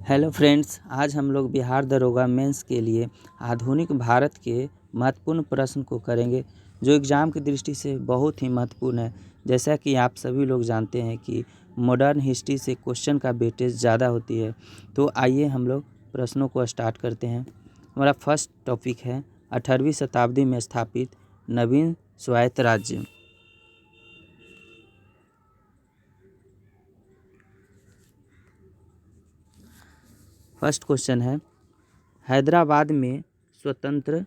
Hello friends, आज हम लोग बिहार दरोगा मेंस के लिए आधुनिक भारत के महत्वपूर्ण प्रश्न को करेंगे, जो एग्ज़ाम की दृष्टि से बहुत ही महत्वपूर्ण है। जैसा कि आप सभी लोग जानते हैं कि मॉडर्न हिस्ट्री से क्वेश्चन का वेटेज ज़्यादा होती है। तो आइए हम लोग प्रश्नों को स्टार्ट करते हैं। हमारा फर्स्ट टॉपिक है 18वीं शताब्दी में स्थापित नवीन स्वायत्त राज्य। फर्स्ट क्वेश्चन है, हैदराबाद में स्वतंत्र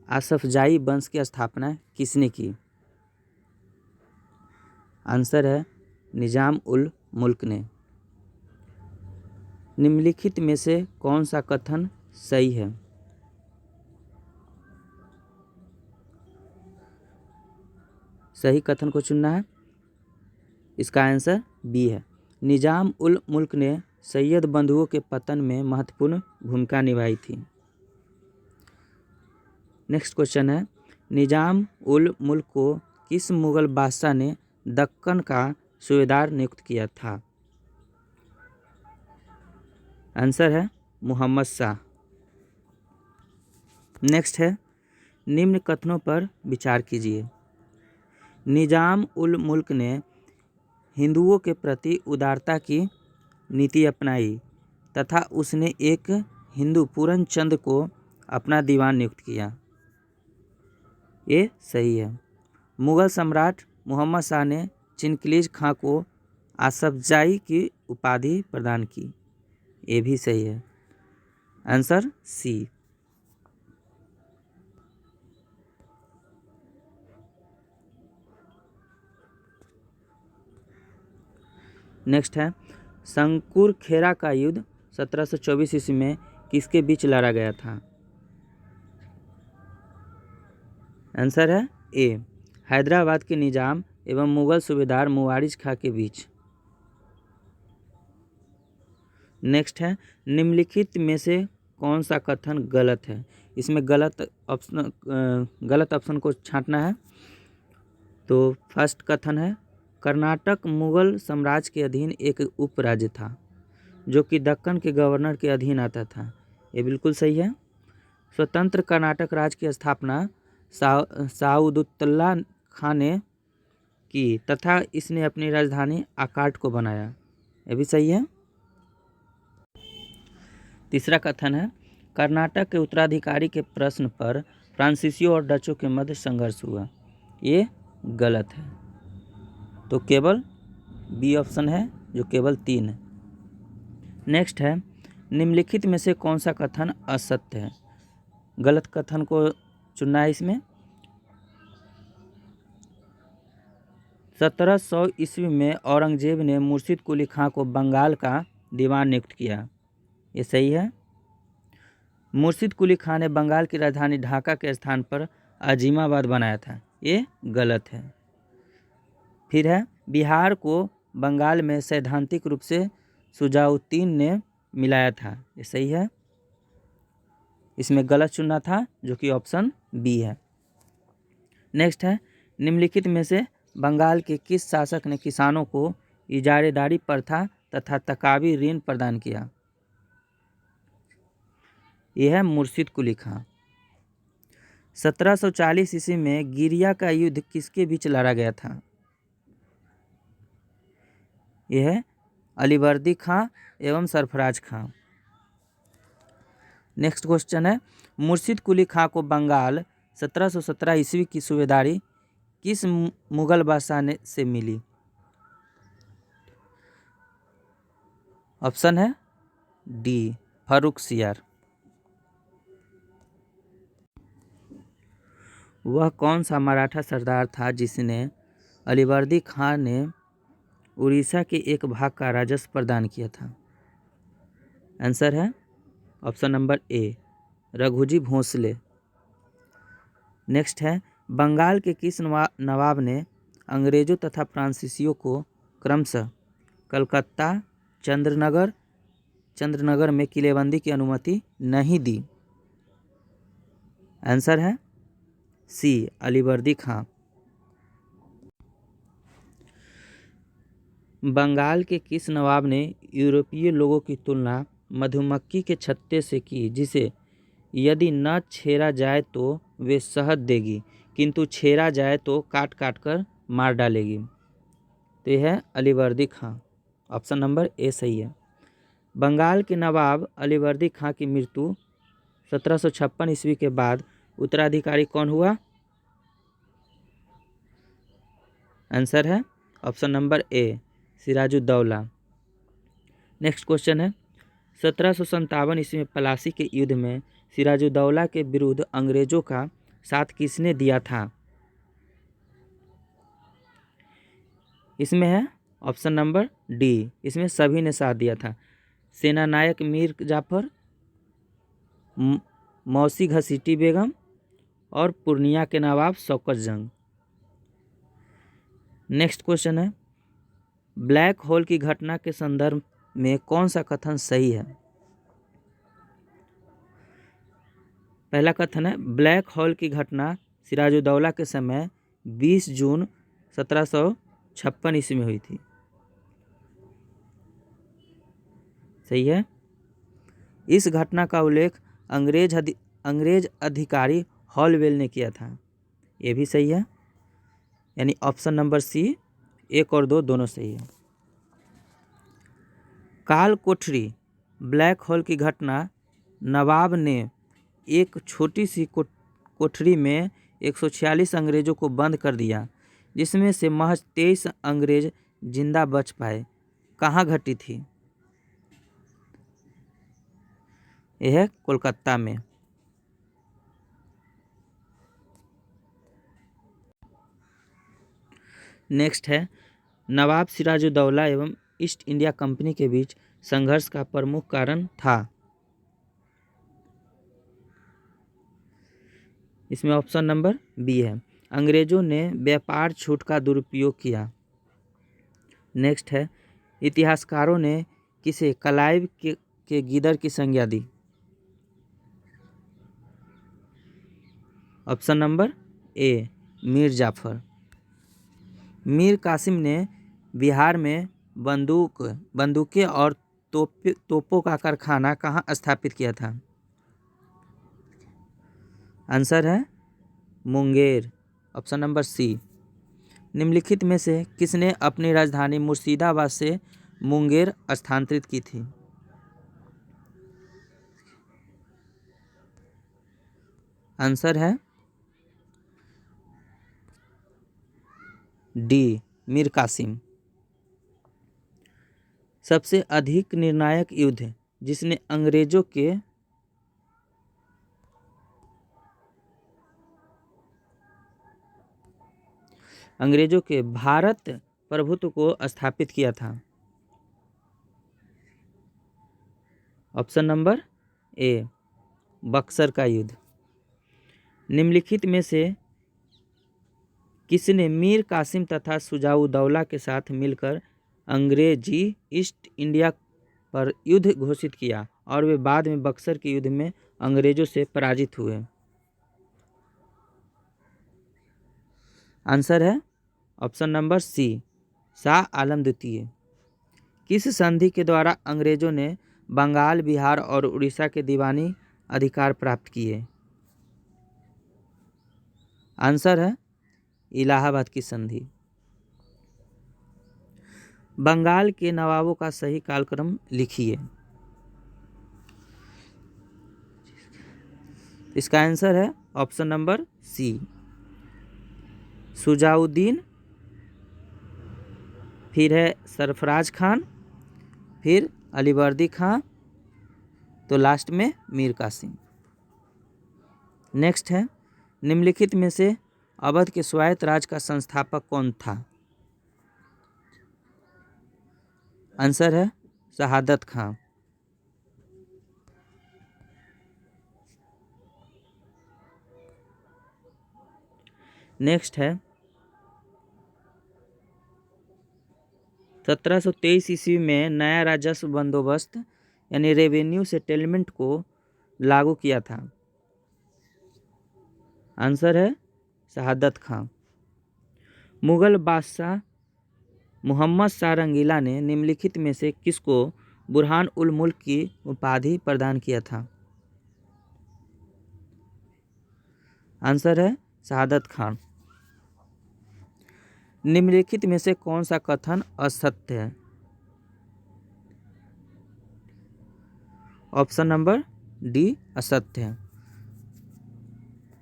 आसफजाई वंश की स्थापना किसने की? आंसर है निजाम उल मुल्क ने। निम्नलिखित में से कौन सा कथन सही है? सही कथन को चुनना है। इसका आंसर बी है। निजाम उल मुल्क ने सैयद बंधुओं के पतन में महत्वपूर्ण भूमिका निभाई थी। नेक्स्ट क्वेश्चन है, निजाम उल मुल्क को किस मुगल बादशाह ने दक्कन का सूबेदार नियुक्त किया था? आंसर है मोहम्मद शाह। नेक्स्ट है, निम्न कथनों पर विचार कीजिए। निजाम उल मुल्क ने हिंदुओं के प्रति उदारता की नीति अपनाई तथा उसने एक हिंदू पूरन चंद को अपना दीवान नियुक्त किया। ये सही है। मुगल सम्राट मोहम्मद शाह ने चिनकिलीज खां को आसफजाई की उपाधि प्रदान की। ये भी सही है। Answer C. नेक्स्ट है, शंकुर खेरा का युद्ध 1724 ईस्वी में किसके बीच लड़ा गया था? आंसर है ए, हैदराबाद के निजाम एवं मुगल सूबेदार मुवारिज खां के बीच। नेक्स्ट है, निम्नलिखित में से कौन सा कथन गलत है? इसमें गलत ऑप्शन को छांटना है। तो फर्स्ट कथन है, कर्नाटक मुगल साम्राज्य के अधीन एक उपराज्य था जो कि दक्कन के गवर्नर के अधीन आता था। ये बिल्कुल सही है। स्वतंत्र कर्नाटक राज्य की स्थापना साउदुत्तौला खां ने की तथा इसने अपनी राजधानी आकाट को बनाया। ये भी सही है। तीसरा कथन है, कर्नाटक के उत्तराधिकारी के प्रश्न पर फ्रांसीसियों और डचों के मध्य संघर्ष हुआ। ये गलत है। तो केवल बी ऑप्शन है, जो केवल 3 है। नेक्स्ट है, निम्नलिखित में से कौन सा कथन असत्य है? गलत कथन को चुनना है इसमें। 1700 ईस्वी में औरंगजेब ने मुर्शिद कुली खां को बंगाल का दीवान नियुक्त किया। ये सही है। मुर्शिद कुली खां ने बंगाल की राजधानी ढाका के स्थान पर अजीमाबाद बनाया था। ये गलत है। फिर है, बिहार को बंगाल में सैद्धांतिक रूप से सुजाउद्दीन ने मिलाया था। ये सही है। इसमें गलत चुनना था, जो कि ऑप्शन बी है। नेक्स्ट है, निम्नलिखित में से बंगाल के किस शासक ने किसानों को इजारेदारी प्रथा तथा तकावी ऋण प्रदान किया? यह है मुर्शिद कुली खां। 1740 ईस्वी में गिरिया का युद्ध किसके बीच लड़ा गया था? यह है अलीवर्दी खां एवं सरफराज खां। नेक्स्ट क्वेश्चन है, मुर्शिद कुली खां को बंगाल 1717 ईस्वी की सूबेदारी किस मुगल बादशाह से मिली? ऑप्शन है डी, फर्रुखसियार। वह कौन सा मराठा सरदार था जिसने अलीवर्दी खां ने उड़ीसा के एक भाग का राजस्व प्रदान किया था? आंसर है option number A, Raghuji Bhonsle. Next है, बंगाल के किस नवाब ने अंग्रेजों तथा फ्रांसीसियों को क्रमशः कलकत्ता, चंद्रनगर में किलेबंदी की अनुमति नहीं दी? आंसर है सी, अलीवर्दी खां। बंगाल के किस नवाब ने यूरोपीय लोगों की तुलना मधुमक्खी के छत्ते से की, जिसे यदि न छेड़ा जाए तो वे शहद देगी, किंतु छेड़ा जाए तो काट काट कर मार डालेगी? तो यह है अलीवर्दी खां। ऑप्शन नंबर ए सही है। बंगाल के नवाब अलीवर्दी खां की मृत्यु 1756 ईस्वी के बाद उत्तराधिकारी कौन हुआ? आंसर है option number A Sirajuddaula. Next question है 1757 ईस्वी में पलासी के युद्ध में सिराजुद्दौला के विरुद्ध अंग्रेजों का साथ किसने दिया था? इसमें है ऑप्शन नंबर डी, इसमें सभी ने साथ दिया था। सेनानायक मीर जाफर, मौसी घसीटी बेगम और पूर्णिया के नवाब शौकत जंग। नेक्स्ट क्वेश्चन है ब्लैक होल की घटना के संदर्भ में कौन सा कथन सही है? पहला कथन है ब्लैक होल की घटना सिराजुद्दौला के समय 20 जून 1756 ईस्वी में हुई थी। सही है। इस घटना का उल्लेख अंग्रेज अधिकारी हॉलवेल ने किया था। ये भी सही है, यानी ऑप्शन नंबर सी 1 और 2 दोनों सही है। काल कोठरी ब्लैक होल की घटना नवाब ने एक छोटी सी कोठरी में 146 अंग्रेजों को बंद कर दिया, जिसमें से महज 23 अंग्रेज जिंदा बच पाए। कहाँ घटी थी? यह है कोलकाता में। नेक्स्ट है नवाब सिराजुद्दौला एवं ईस्ट इंडिया कंपनी के बीच संघर्ष का प्रमुख कारण था। इसमें ऑप्शन नंबर बी है, अंग्रेजों ने व्यापार छूट का दुरुपयोग किया। नेक्स्ट है इतिहासकारों ने किसे क्लाइव के गीदड़ की संज्ञा दी? Option number A Mir Jafar. Mir Kasim ने बिहार में बंदूकें और तोपों का कारखाना कहाँ स्थापित किया था? आंसर है मुंगेर, ऑप्शन नंबर सी। निम्नलिखित में से किसने अपनी राजधानी मुर्शिदाबाद से मुंगेर स्थानांतरित की थी? आंसर है डी मीर कासिम। सबसे अधिक निर्णायक युद्ध जिसने अंग्रेजों के भारत प्रभुत्व को स्थापित किया था? ऑप्शन नंबर ए बक्सर का युद्ध। निम्नलिखित में से किसने मीर कासिम तथा शुजाउद्दौला के साथ मिलकर अंग्रेजी ईस्ट इंडिया पर युद्ध घोषित किया और वे बाद में बक्सर के युद्ध में अंग्रेजों से पराजित हुए? आंसर है option number C Shah Alam द्वितीय। किस संधि के द्वारा अंग्रेजों ने बंगाल, बिहार और उड़ीसा के दीवानी अधिकार प्राप्त किए? आंसर है इलाहाबाद की संधि। बंगाल के नवाबों का सही कालक्रम लिखिए। इसका आंसर है ऑप्शन नंबर सी शुजाउद्दीन, फिर है सरफराज खान, फिर अलीवर्दी खां, तो लास्ट में मीर कासिम। नेक्स्ट है निम्नलिखित में से अवध के स्वायत्त राज का संस्थापक कौन था? आंसर है शहादत खां। नेक्स्ट है 1723 ईस्वी में नया राजस्व बंदोबस्त यानी रेवेन्यू सेटलमेंट को लागू किया था? आंसर है शहादत खां। मुगल बादशाह मोहम्मद शाह रंगीला ने निम्नलिखित में से किसको बुरहान उल मुल्क की उपाधि प्रदान किया था? आंसर है शहादत खान। निम्नलिखित में से कौन सा कथन असत्य है? ऑप्शन नंबर डी असत्य है,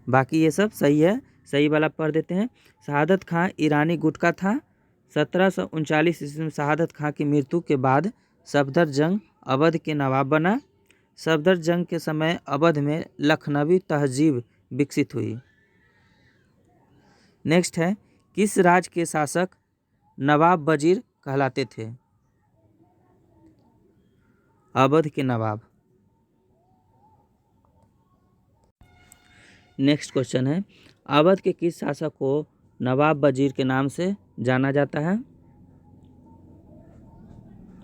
बाकी ये सब सही है। सही वाला पढ़ देते हैं। शहादत खां ईरानी गुट का था। 1739 ईस्वी में शहादत खां की मृत्यु के बाद सफदरजंग अवध के नवाब बना। सफदरजंग के समय अवध में लखनवी तहजीब विकसित हुई। नेक्स्ट है, किस राज्य के शासक नवाब वजीर कहलाते थे? अवध के नवाब। नेक्स्ट क्वेश्चन है, अवध के किस शासक को नवाब वजीर के नाम से जाना जाता है?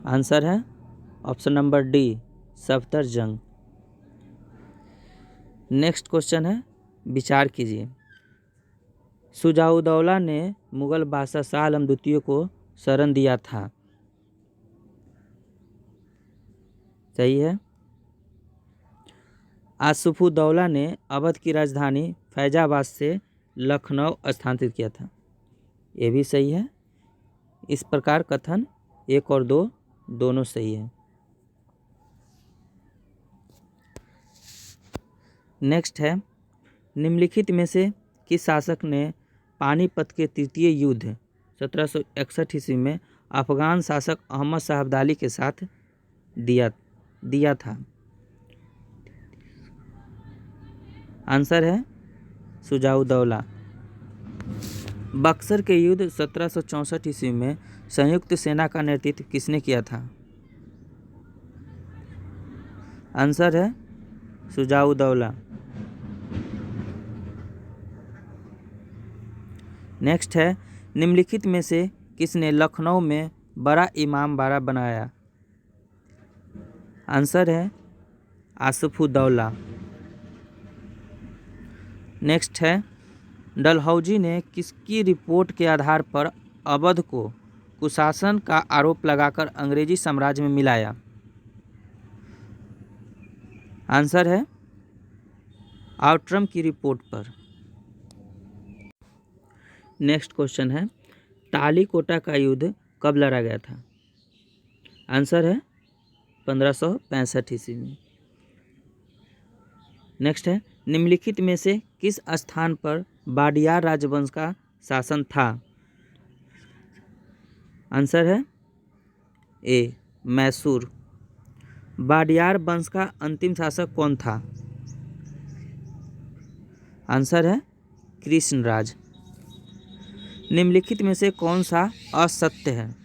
आंसर है option number D Safdarjung. Next question है, विचार कीजिए। शुजाउद्दौला ने मुगल बादशाह शाह आलम द्वितीय को शरण दिया था। सही है। आसफुद्दौला ने अवध की राजधानी फैजाबाद से लखनऊ स्थानांतरित किया था। ये भी सही है। इस प्रकार कथन 1 और 2 दोनों सही है। नेक्स्ट है, निम्नलिखित में से किस शासक ने पानीपत के तृतीय युद्ध 1761 ईस्वी में अफगान शासक अहमद शाह अब्दाली के साथ दिया था? आंसर है शुजाउद्दौला। बक्सर के युद्ध 1764 ईस्वी में संयुक्त सेना का नेतृत्व किसने किया था? आंसर है शुजाउद्दौला। नेक्स्ट है, निम्नलिखित में से किसने लखनऊ में बड़ा इमाम बाड़ा बनाया? आंसर है आसफुद्दौला। नेक्स्ट है, डलहौजी ने किसकी रिपोर्ट के आधार पर अवध को कुशासन का आरोप लगाकर अंग्रेजी साम्राज्य में मिलाया? आंसर है आउट्रम की रिपोर्ट पर। नेक्स्ट क्वेश्चन है, तालीकोटा का युद्ध कब लड़ा गया था? आंसर है 1565 ईस्वी में। नेक्स्ट है, निम्नलिखित में से किस स्थान पर वाडियार राजवंश का शासन था? आंसर है ए मैसूर। वाडियार वंश का अंतिम शासक कौन था? आंसर है कृष्णराज। निम्नलिखित में से कौन सा असत्य है?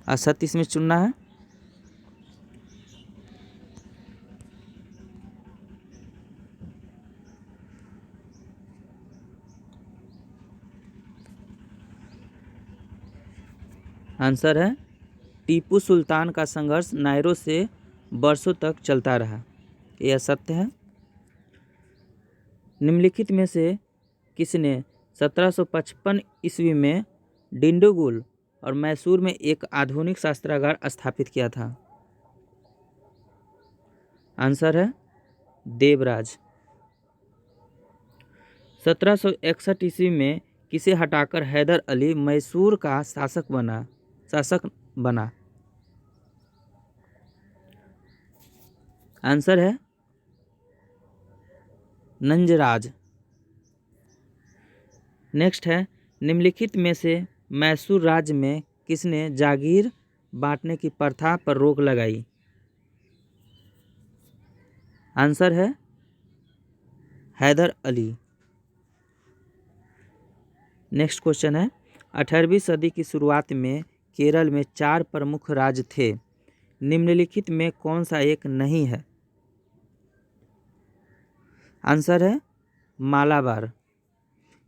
असत्य इसमें चुनना है। आंसर है टीपू सुल्तान का संघर्ष नायरो से वर्षों तक चलता रहा। यह असत्य है। निम्नलिखित में से किसने 1755 ईस्वी में डिंडोगुल और मैसूर में एक आधुनिक शस्त्रागार स्थापित किया था? आंसर है देवराज। 1761 ईस्वी में किसे हटाकर हैदर अली मैसूर का शासक बना? आंसर है नंजराज। नेक्स्ट है, निम्नलिखित में से मैसूर राज्य में किसने जागीर बांटने की प्रथा पर रोक लगाई? आंसर है हैदर अली। नेक्स्ट क्वेश्चन है, 18वीं सदी की शुरुआत में केरल में 4 प्रमुख राज्य थे। निम्नलिखित में कौन सा एक नहीं है? आंसर है मालाबार।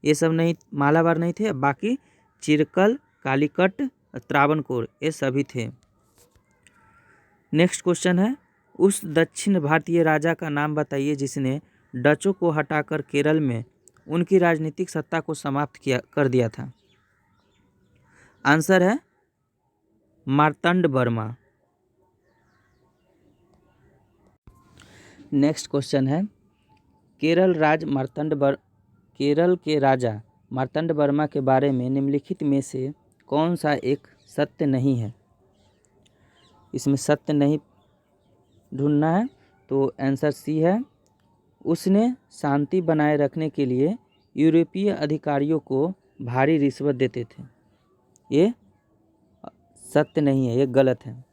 ये सब नहीं, मालाबार नहीं थे, बाकी चिरकल, कालीकट, त्रावणकोर ये सभी थे। नेक्स्ट क्वेश्चन है, उस दक्षिण भारतीय राजा का नाम बताइए जिसने डचों को हटाकर केरल में उनकी राजनीतिक सत्ता को समाप्त कर दिया था? आंसर है मार्तंड वर्मा। नेक्स्ट क्वेश्चन है, केरल के राजा मार्तंड वर्मा के बारे में निम्नलिखित में से कौन सा एक सत्य नहीं है? इसमें सत्य नहीं ढूंढना है, तो आंसर सी है, उसने शांति बनाए रखने के लिए यूरोपीय अधिकारियों को भारी रिश्वत देते थे। ये सत्य नहीं है, ये गलत है।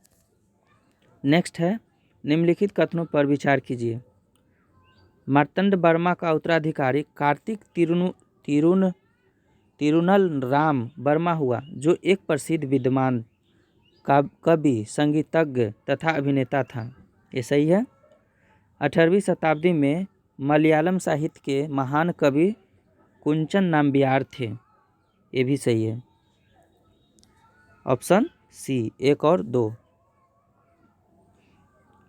नेक्स्ट है, निम्नलिखित कथनों पर विचार कीजिए। मार्तंड वर्मा का उत्तराधिकारी कार्तिक तिरुनल राम वर्मा हुआ, जो एक प्रसिद्ध विद्वान कवि, संगीतज्ञ तथा अभिनेता था। ये सही है। 18वीं शताब्दी में मलयालम साहित्य के महान कवि कुंचन नाम्बियार थे। ये भी सही है। ऑप्शन सी 1 और 2।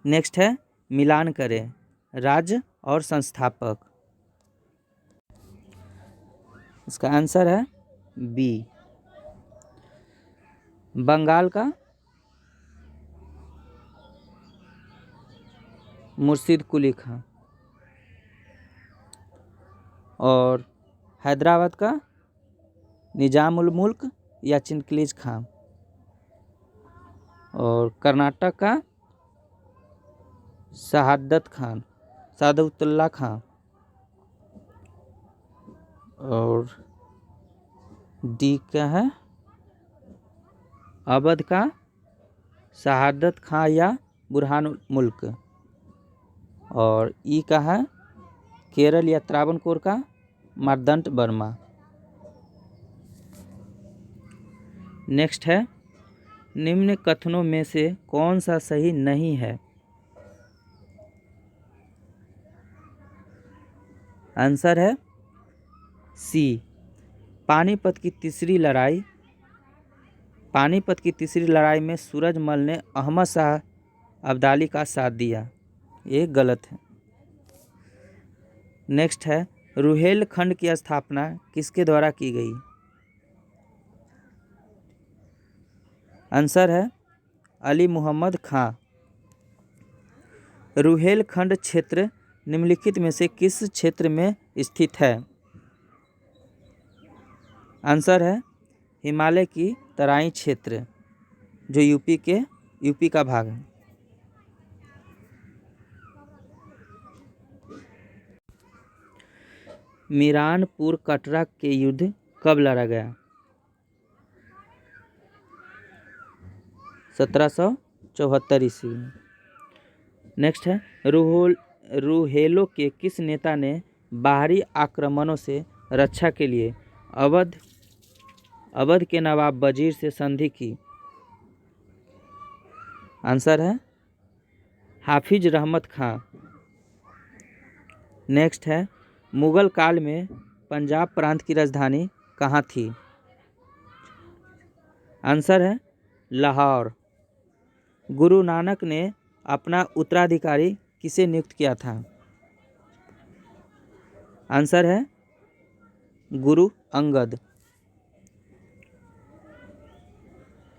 नेक्स्ट है, मिलान करें राज्य और संस्थापक। इसका आंसर है बी, बंगाल का मुर्शिद कुली खां और हैदराबाद का निजाम उल मुल्क या चिनकलीज खां और कर्नाटक का शहादतुल्ला खां और डी क्या है, अवध का शहादत खां या बुरहान मुल्क और ई का है केरल या त्रावणकोर का मार्तंड वर्मा। नेक्स्ट है, निम्न कथनों में से कौन सा सही नहीं है? आंसर है सी, पानीपत की तीसरी लड़ाई में सूरजमल ने अहमद शाह अब्दाली का साथ दिया। ये गलत है। नेक्स्ट है, रुहेलखंड की स्थापना किसके द्वारा की गई? आंसर है अली मोहम्मद खां। रुहेलखंड क्षेत्र निम्नलिखित में से किस क्षेत्र में स्थित है? आंसर है हिमालय की तराई क्षेत्र, जो यूपी का भाग है। मीरानपुर कटरा के युद्ध कब लड़ा गया? 1774 ईस्वी में। नेक्स्ट है, रुहेलों के किस नेता ने बाहरी आक्रमणों से रक्षा के लिए अवध के नवाब वजीर से संधि की? आंसर है हाफिज रहमत खां। नेक्स्ट है, मुगल काल में पंजाब प्रांत की राजधानी कहाँ थी? आंसर है लाहौर। गुरु नानक ने अपना उत्तराधिकारी किसे नियुक्त किया था? आंसर है गुरु अंगद।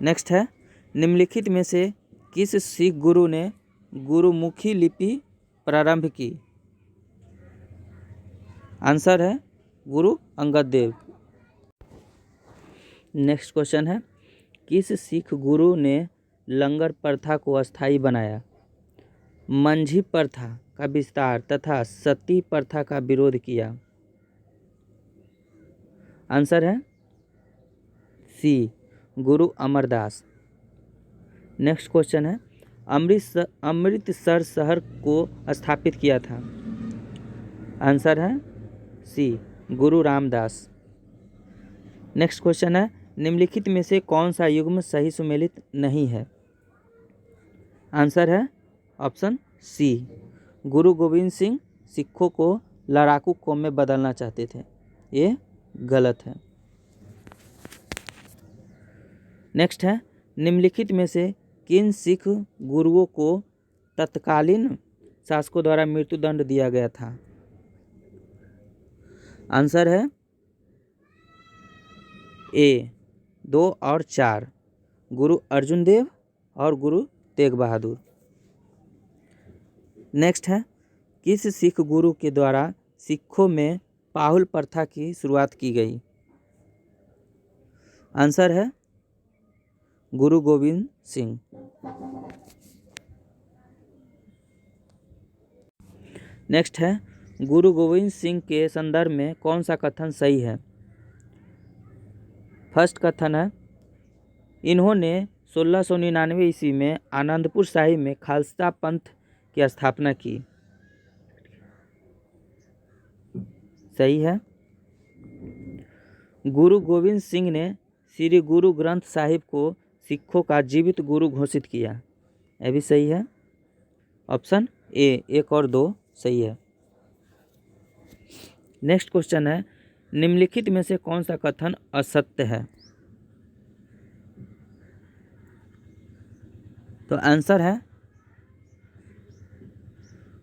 नेक्स्ट है, निम्नलिखित में से किस सिख गुरु ने गुरुमुखी लिपि प्रारंभ की? आंसर है गुरु अंगद देव। नेक्स्ट क्वेश्चन है, किस सिख गुरु ने लंगर प्रथा को अस्थायी बनाया, मंझी प्रथा का विस्तार तथा सती प्रथा का विरोध किया? आंसर है सी, गुरु अमरदास। नेक्स्ट क्वेश्चन है, अमृतसर शहर को स्थापित किया था? आंसर है सी, गुरु रामदास। नेक्स्ट क्वेश्चन है, निम्नलिखित में से कौन सा युग्म सही सुमेलित नहीं है? आंसर है ऑप्शन सी, गुरु गोविंद सिंह सिखों को लड़ाकू कौम में बदलना चाहते थे। ये गलत है। नेक्स्ट है, निम्नलिखित में से किन सिख गुरुओं को तत्कालीन शासकों द्वारा मृत्युदंड दिया गया था? आंसर है ए 2 और 4, गुरु अर्जुन देव और गुरु तेग बहादुर। नेक्स्ट है, किस सिख गुरु के द्वारा सिखों में पाहुल प्रथा की शुरुआत की गई? आंसर है गुरु गोविंद सिंह। नेक्स्ट है, गुरु गोविंद सिंह के संदर्भ में कौन सा कथन सही है? फर्स्ट कथन है, इन्होंने 1699 ईस्वी में आनंदपुर साहिब में खालसा पंथ की स्थापना की। सही है। गुरु गोविंद सिंह ने श्री गुरु ग्रंथ साहिब को सिखों का जीवित गुरु घोषित किया। यह भी सही है। ऑप्शन ए 1 और 2 सही है। नेक्स्ट क्वेश्चन है, निम्नलिखित में से कौन सा कथन असत्य है? तो आंसर है,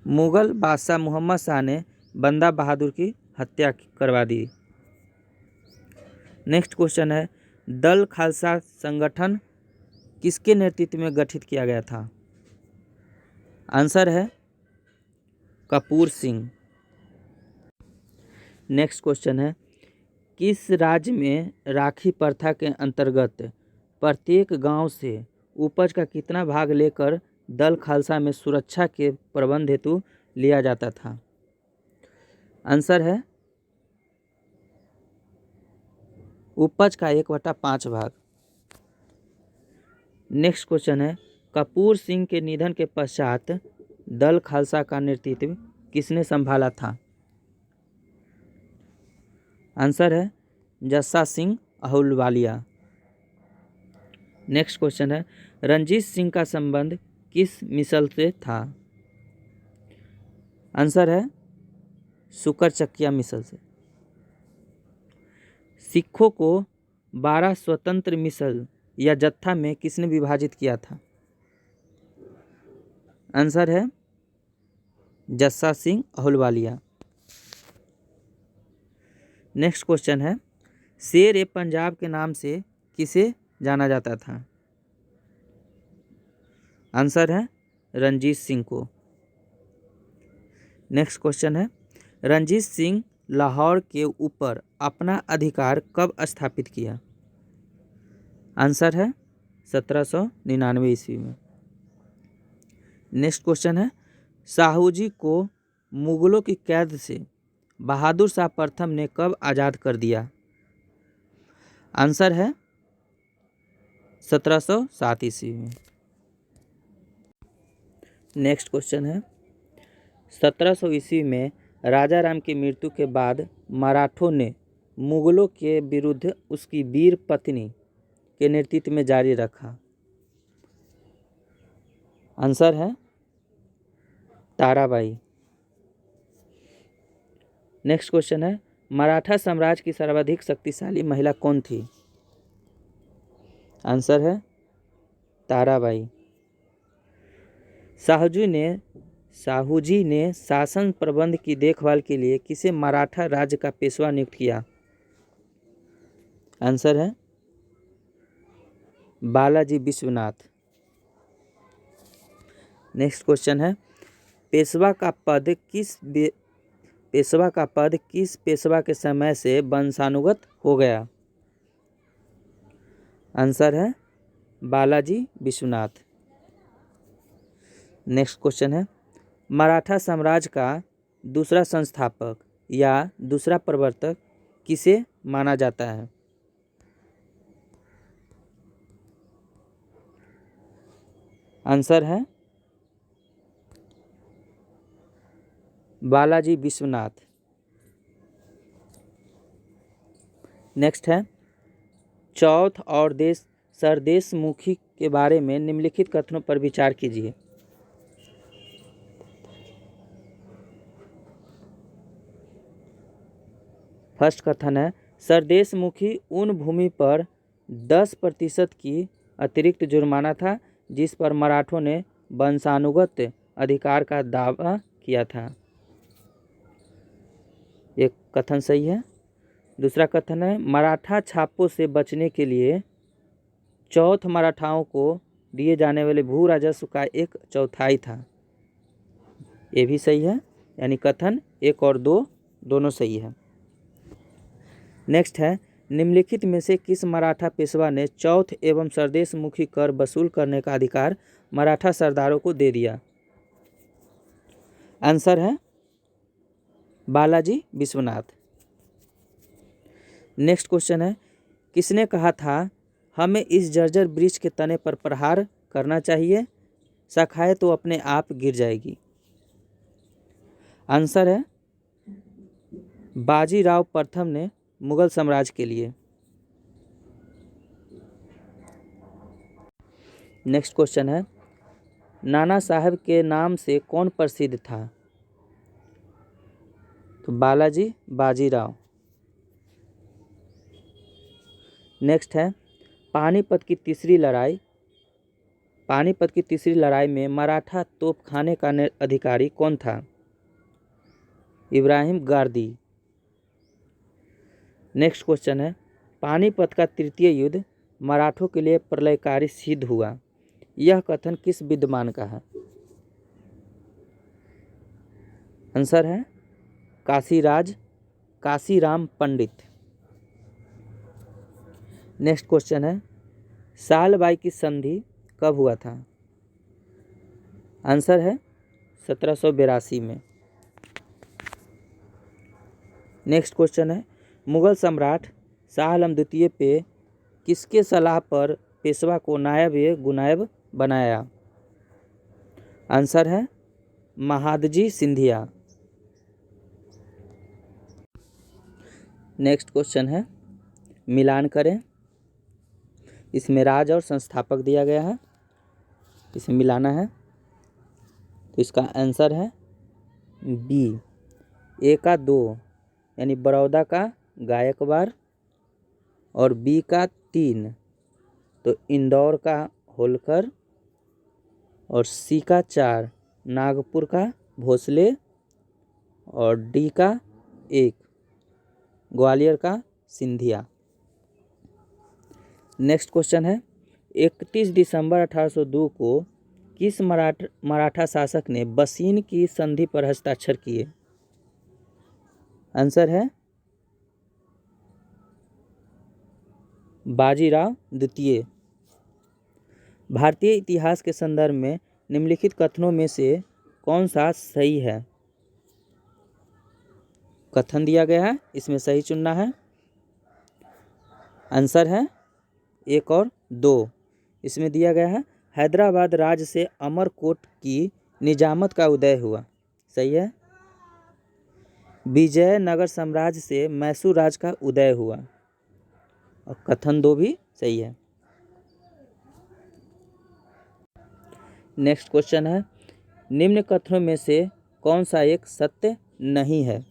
मुगल बादशाह मोहम्मद शाह ने बंदा बहादुर की हत्या करवा दी। नेक्स्ट क्वेश्चन है, दल खालसा संगठन किसके नेतृत्व में गठित किया गया था? आंसर है कपूर सिंह। नेक्स्ट क्वेश्चन है, किस राज्य में राखी प्रथा के अंतर्गत प्रत्येक गांव से उपज का कितना भाग लेकर दल खालसा में सुरक्षा के प्रबंध हेतु लिया जाता था? आंसर है उपज का 1/5 भाग। नेक्स्ट क्वेश्चन है, कपूर सिंह के निधन के पश्चात दल खालसा का नेतृत्व किसने संभाला था? आंसर है जस्सा सिंह अहलुवालिया। नेक्स्ट क्वेश्चन है, रंजीत सिंह का संबंध किस मिसल से था? आंसर है सुकरचकिया मिसल से। सिखों को 12 स्वतंत्र मिसल या जत्था में किसने विभाजित किया था? आंसर है जस्सा सिंह अहलुवालिया। नेक्स्ट क्वेश्चन है, शेर ए पंजाब के नाम से किसे जाना जाता था? आंसर है रंजीत सिंह को। नेक्स्ट क्वेश्चन है, रंजीत सिंह लाहौर के ऊपर अपना अधिकार कब स्थापित किया? आंसर है 1799 ईस्वी में। नेक्स्ट क्वेश्चन है, साहू जी को मुगलों की कैद से बहादुर शाह प्रथम ने कब आज़ाद कर दिया? आंसर है 1707 ईस्वी में। नेक्स्ट क्वेश्चन है, 1700 ईस्वी में राजा राम की मृत्यु के बाद मराठों ने मुगलों के विरुद्ध उसकी वीर पत्नी के नेतृत्व में जारी रखा। आंसर है ताराबाई। नेक्स्ट क्वेश्चन है, मराठा साम्राज्य की सर्वाधिक शक्तिशाली महिला कौन थी? आंसर है ताराबाई। साहू जी ने शासन प्रबंध की देखभाल के लिए किसे मराठा राज्य का पेशवा नियुक्त किया? आंसर है बालाजी विश्वनाथ। नेक्स्ट क्वेश्चन है, पेशवा का पद किस पेशवा के समय से वंशानुगत हो गया? आंसर है बालाजी विश्वनाथ। नेक्स्ट क्वेश्चन है, मराठा साम्राज्य का दूसरा संस्थापक या दूसरा प्रवर्तक किसे माना जाता है? आंसर है बालाजी विश्वनाथ। नेक्स्ट है, चौथ और सरदेश मुखी के बारे में निम्नलिखित कथनों पर विचार कीजिए। फर्स्ट कथन है, सरदेश मुखी उन भूमि पर 10% की अतिरिक्त जुर्माना था जिस पर मराठों ने वंशानुगत अधिकार का दावा किया था। एक कथन सही है। दूसरा कथन है मराठा छापों से बचने के लिए चौथ मराठाओं को दिए जाने वाले भू राजस्व का 1/4 था। ये भी सही है, यानी कथन 1 और 2 दोनों सही है। नेक्स्ट है निम्नलिखित में से किस मराठा पेशवा ने चौथ एवं सरदेश मुखी कर वसूल करने का अधिकार मराठा सरदारों को दे दिया? आंसर है बालाजी विश्वनाथ। नेक्स्ट क्वेश्चन है किसने कहा था हमें इस जर्जर वृक्ष के तने पर प्रहार करना चाहिए, शाखाएं तो अपने आप गिर जाएगी? आंसर है बाजीराव प्रथम ने मुगल साम्राज्य के लिए। नेक्स्ट क्वेश्चन है नाना साहब के नाम से कौन प्रसिद्ध था? तो बालाजी बाजीराव। नेक्स्ट है पानीपत की तीसरी लड़ाई में मराठा तोपखाने का अधिकारी कौन था? इब्राहिम गारदी। नेक्स्ट क्वेश्चन है पानीपत का तृतीय युद्ध मराठों के लिए प्रलयकारी सिद्ध हुआ, यह कथन किस विद्वान का है? आंसर है काशीराम पंडित। नेक्स्ट क्वेश्चन है सालबाई की संधि कब हुआ था? आंसर है 1782 में। नेक्स्ट क्वेश्चन है मुगल सम्राट शाह आलम द्वितीय पे किसके सलाह पर पेशवा को नायब बनाया? आंसर है महादजी सिंधिया। नेक्स्ट क्वेश्चन है मिलान करें। इसमें राज और संस्थापक दिया गया है, इसे मिलाना है। तो इसका आंसर है बी। ए का 2 यानी बड़ौदा का गायकवाड़ और बी का 3 तो इंदौर का होलकर और सी का 4 नागपुर का भोसले और डी का 1 ग्वालियर का सिंधिया। नेक्स्ट क्वेश्चन है 31 दिसंबर 1802 को किस मराठा शासक ने बसीन की संधि पर हस्ताक्षर किए? आंसर है बाजीराव द्वितीय। भारतीय इतिहास के संदर्भ में निम्नलिखित कथनों में से कौन सा सही है? कथन दिया गया है, इसमें सही चुनना है। आंसर है 1 और 2। इसमें दिया गया है हैदराबाद राज से अमरकोट की निजामत का उदय हुआ, सही है। विजयनगर साम्राज्य से मैसूर राज का उदय हुआ, और कथन 2 भी सही है। नेक्स्ट क्वेश्चन है निम्न कथनों में से कौन सा एक सत्य नहीं है?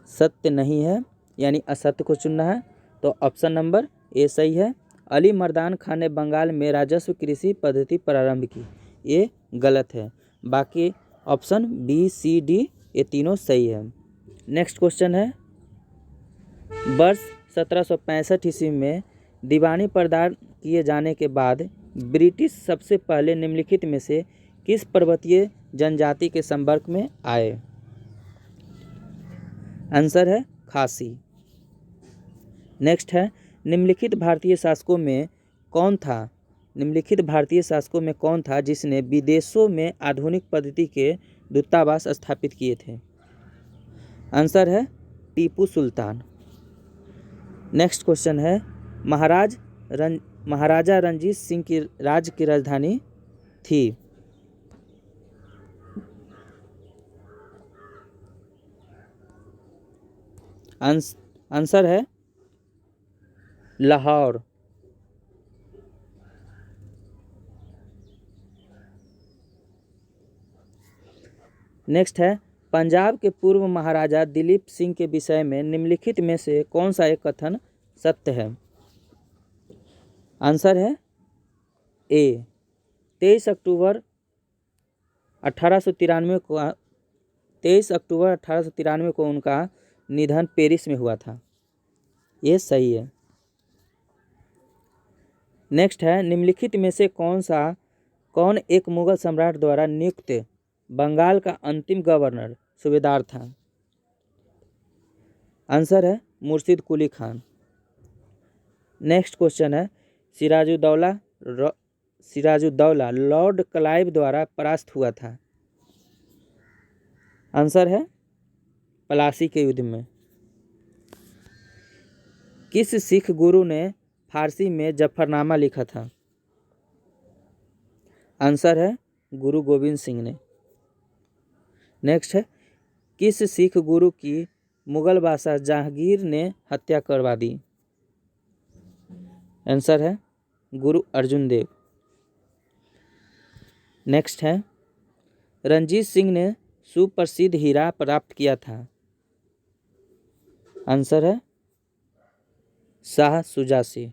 सत्य नहीं है यानी असत्य को चुनना है। तो ऑप्शन नंबर ए सही है, अली मर्दान खान ने बंगाल में राजस्व कृषि पद्धति प्रारंभ की, ये गलत है। बाकी ऑप्शन बी सी डी ये तीनों सही है। नेक्स्ट क्वेश्चन है वर्ष 1765 ईस्वी में दीवानी प्रदान किए जाने के बाद ब्रिटिश सबसे पहले निम्नलिखित में से किस पर्वतीय जनजाति के संपर्क में आए? आंसर है खासी। नेक्स्ट है निम्नलिखित भारतीय शासकों में कौन था जिसने विदेशों में आधुनिक पद्धति के दूतावास स्थापित किए थे? आंसर है टीपू सुल्तान। नेक्स्ट क्वेश्चन है महाराजा रणजीत सिंह की राज्य की राजधानी थी? आंसर है लाहौर। नेक्स्ट है पंजाब के पूर्व महाराजा दिलीप सिंह के विषय में निम्नलिखित में से कौन सा एक कथन सत्य है? आंसर है ए 23 अक्टूबर 1893 को 23 अक्टूबर 1893 को उनका निधन पेरिस में हुआ था। ये सही है। नेक्स्ट है, निम्नलिखित में से कौन एक मुगल सम्राट द्वारा नियुक्त बंगाल का अंतिम गवर्नर सूबेदार था? आंसर है मुर्शिद कुली खान। नेक्स्ट क्वेश्चन है, सिराजुद्दौला लॉर्ड क्लाइव द्वारा परास्त हुआ था? आंसर है प्लासी के युद्ध में। किस सिख गुरु ने फारसी में जफरनामा लिखा था? आंसर है गुरु गोविंद सिंह ने। नेक्स्ट है, किस सिख गुरु की मुगल बादशाह जहांगीर ने हत्या करवा दी? आंसर है गुरु अर्जुन देव। नेक्स्ट है, रंजीत सिंह ने सुप्रसिद्ध हीरा प्राप्त किया था? आंसर है शाह शुजा से।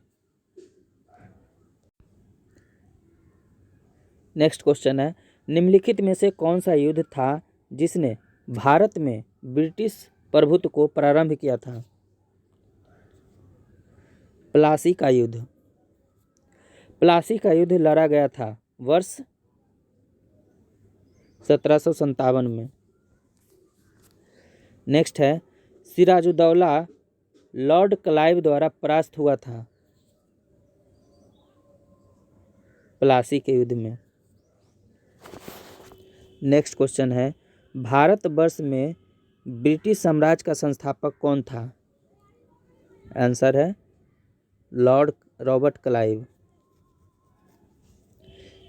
नेक्स्ट क्वेश्चन है, निम्नलिखित में से कौन सा युद्ध था जिसने भारत में ब्रिटिश प्रभुत्व को प्रारंभ किया था? प्लासी का युद्ध। प्लासी का युद्ध लड़ा गया था वर्ष 1757 में। नेक्स्ट है, सिराजुद्दौला लॉर्ड क्लाइव द्वारा परास्त हुआ था? प्लासी के युद्ध में। नेक्स्ट क्वेश्चन है, भारतवर्ष में ब्रिटिश साम्राज्य का संस्थापक कौन था? आंसर है Lord Robert Clive.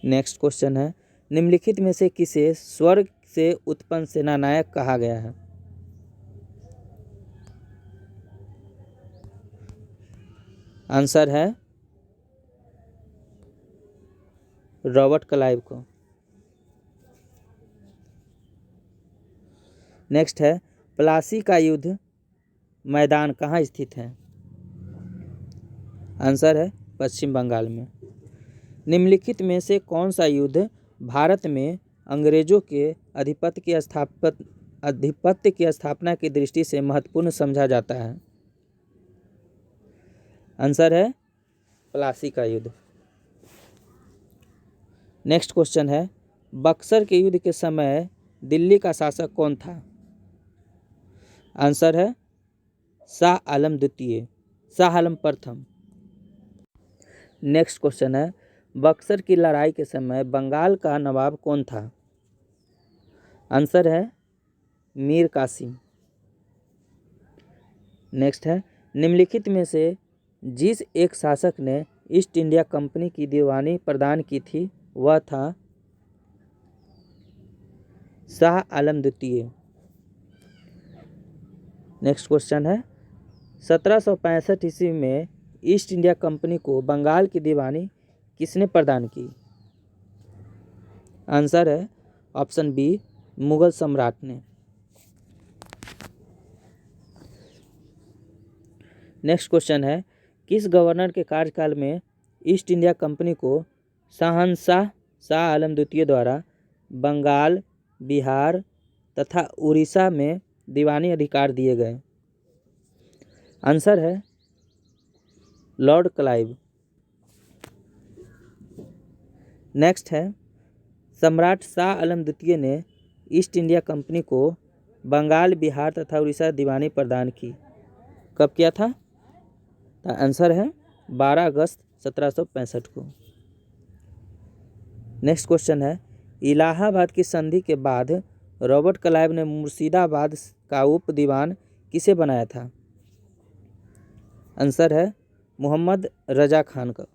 Next question है, निम्नलिखित में से किसे स्वर्ग से उत्पन्न सेनानायक कहा गया है? आंसर है रॉबर्ट क्लाइव को। नेक्स्ट है, प्लासी का युद्ध मैदान कहाँ स्थित है? आंसर है पश्चिम बंगाल में। निम्नलिखित में से कौन सा युद्ध भारत में अंग्रेजों के आधिपत्य की स्थापना की दृष्टि से महत्वपूर्ण समझा जाता है? आंसर है प्लासी का युद्ध। नेक्स्ट क्वेश्चन है, बक्सर के युद्ध के समय दिल्ली का शासक कौन था? आंसर है शाह आलम प्रथम। नेक्स्ट क्वेश्चन है, बक्सर की लड़ाई के समय बंगाल का नवाब कौन था? आंसर है मीर कासिम। नेक्स्ट है, निम्नलिखित में से जिस एक शासक ने ईस्ट इंडिया कंपनी की दीवानी प्रदान की थी वह था शाह आलम द्वितीय। नेक्स्ट क्वेश्चन है, 1765 ईस्वी में ईस्ट इंडिया कंपनी को बंगाल की दीवानी किसने प्रदान की? आंसर है ऑप्शन बी मुगल सम्राट ने। नेक्स्ट क्वेश्चन है, किस गवर्नर के कार्यकाल में ईस्ट इंडिया कंपनी को शहंशाह शाह आलम द्वितीय द्वारा बंगाल, बिहार तथा उड़ीसा में दीवानी अधिकार दिए गए? आंसर है लॉर्ड क्लाइव। नेक्स्ट है, सम्राट शाह आलम द्वितीय ने ईस्ट इंडिया कंपनी को बंगाल, बिहार तथा उड़ीसा दीवानी प्रदान की कब किया था? तो आंसर है 12 अगस्त 1765 को। नेक्स्ट क्वेश्चन है, इलाहाबाद की संधि के बाद रॉबर्ट क्लाइव ने मुर्शिदाबाद का उप दीवान किसे बनाया था? आंसर है मोहम्मद रजा खान का।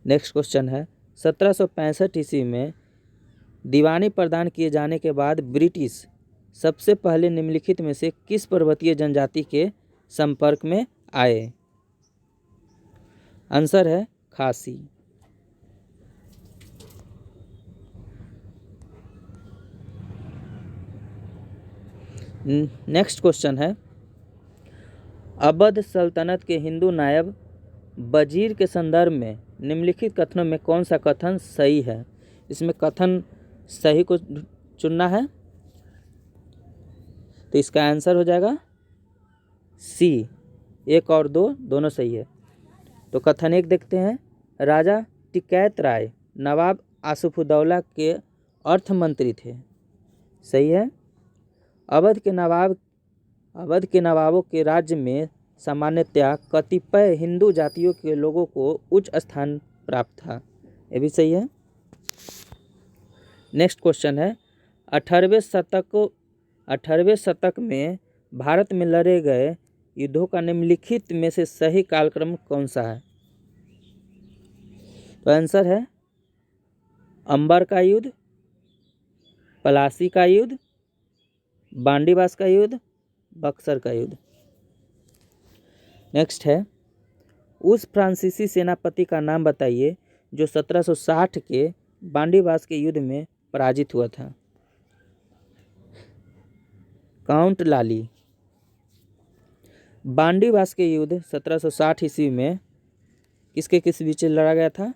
नेक्स्ट क्वेश्चन है, 1765 ईस्वी में दीवानी प्रदान किए जाने के बाद ब्रिटिश सबसे पहले निम्नलिखित में से किस पर्वतीय जनजाति के संपर्क में आए? आंसर है खासी। नेक्स्ट क्वेश्चन है, अवध सल्तनत के हिंदू नायब वजीर के संदर्भ में निम्नलिखित कथनों में कौन सा कथन सही है? इसमें कथन सही को चुनना है। तो इसका आंसर हो जाएगा सी, 1 और 2 दोनों सही है। तो कथन 1 देखते हैं। राजा टिकैत राय नवाब आसिफउद्दौला के अर्थ मंत्री थे। सही है। अवध के नवाबों के राज्य में सामान्यतया कतिपय हिंदू जातियों के लोगों को उच्च स्थान प्राप्त था। ये भी सही है। नेक्स्ट क्वेश्चन है 18वें शतक में भारत में लड़े गए युद्धों का निम्नलिखित में से सही कालक्रम कौन सा है? तो आंसर है अंबर का युद्ध, पलासी का युद्ध, बांडीवास का युद्ध, बक्सर का युद्ध। नेक्स्ट है उस फ्रांसीसी सेनापति का नाम बताइए जो 1760 के बांडीवास के युद्ध में पराजित हुआ था। काउंट लाली। बांडीवास के युद्ध 1760 ईस्वी में किसके किस बीच लड़ा गया था?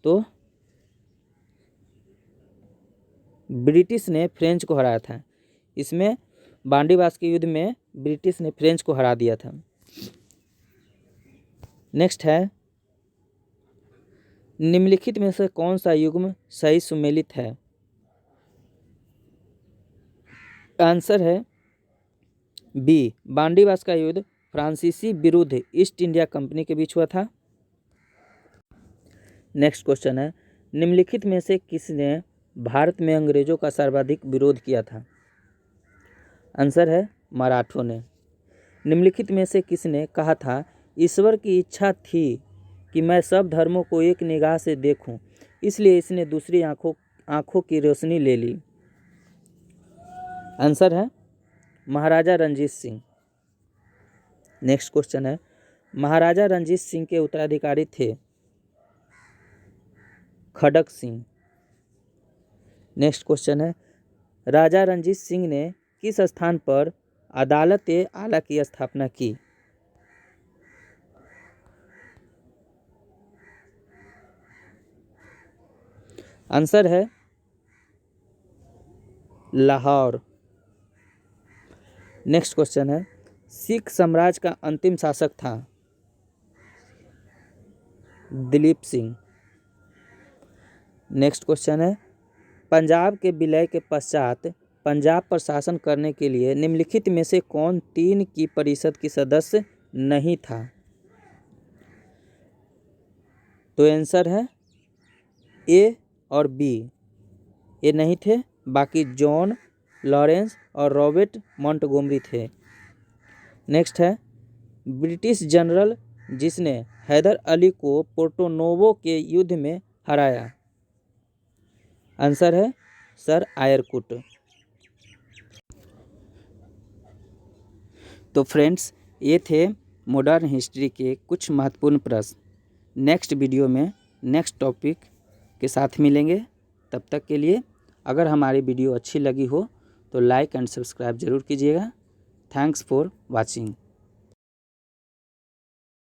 तो ब्रिटिश ने फ्रेंच को हराया था। इसमें बांडीवास के युद्ध में ब्रिटिश ने फ्रेंच को हरा दिया था। नेक्स्ट है निम्नलिखित में से कौन सा युग्म सही सुमेलित है? आंसर है बी, बांडीवास का युद्ध फ्रांसीसी विरुद्ध ईस्ट इंडिया कंपनी के बीच हुआ था। नेक्स्ट क्वेश्चन है निम्नलिखित में से किसने भारत में अंग्रेजों का सर्वाधिक विरोध किया था? आंसर है मराठों ने। निम्नलिखित में से किसने कहा था ईश्वर की इच्छा थी कि मैं सब धर्मों को एक निगाह से देखूं, इसलिए इसने दूसरी आंखों की रोशनी ले ली? आंसर है महाराजा रंजीत सिंह। नेक्स्ट क्वेश्चन है महाराजा रंजीत सिंह के उत्तराधिकारी थे खड़क सिंह। नेक्स्ट क्वेश्चन है राजा रंजीत सिंह ने किस स्थान पर अदालत आला की स्थापना की? आंसर है लाहौर। नेक्स्ट क्वेश्चन है सिख साम्राज्य का अंतिम शासक था दिलीप सिंह। नेक्स्ट क्वेश्चन है पंजाब के विलय के पश्चात पंजाब पर शासन करने के लिए निम्नलिखित में से कौन 3 की परिषद की सदस्य नहीं था? तो आंसर है ए और बी, ये नहीं थे, बाकी जॉन लॉरेंस और रॉबर्ट मॉन्टगोमरी थे। नेक्स्ट है ब्रिटिश जनरल जिसने हैदर अली को पोर्टोनोवो के युद्ध में हराया? आंसर है सर आयरकुट। तो फ्रेंड्स ये थे मॉडर्न हिस्ट्री के कुछ महत्वपूर्ण प्रश्न। नेक्स्ट वीडियो में नेक्स्ट टॉपिक के साथ मिलेंगे। तब तक के लिए अगर हमारी वीडियो अच्छी लगी हो तो लाइक एंड सब्सक्राइब ज़रूर कीजिएगा। Thanks for watching.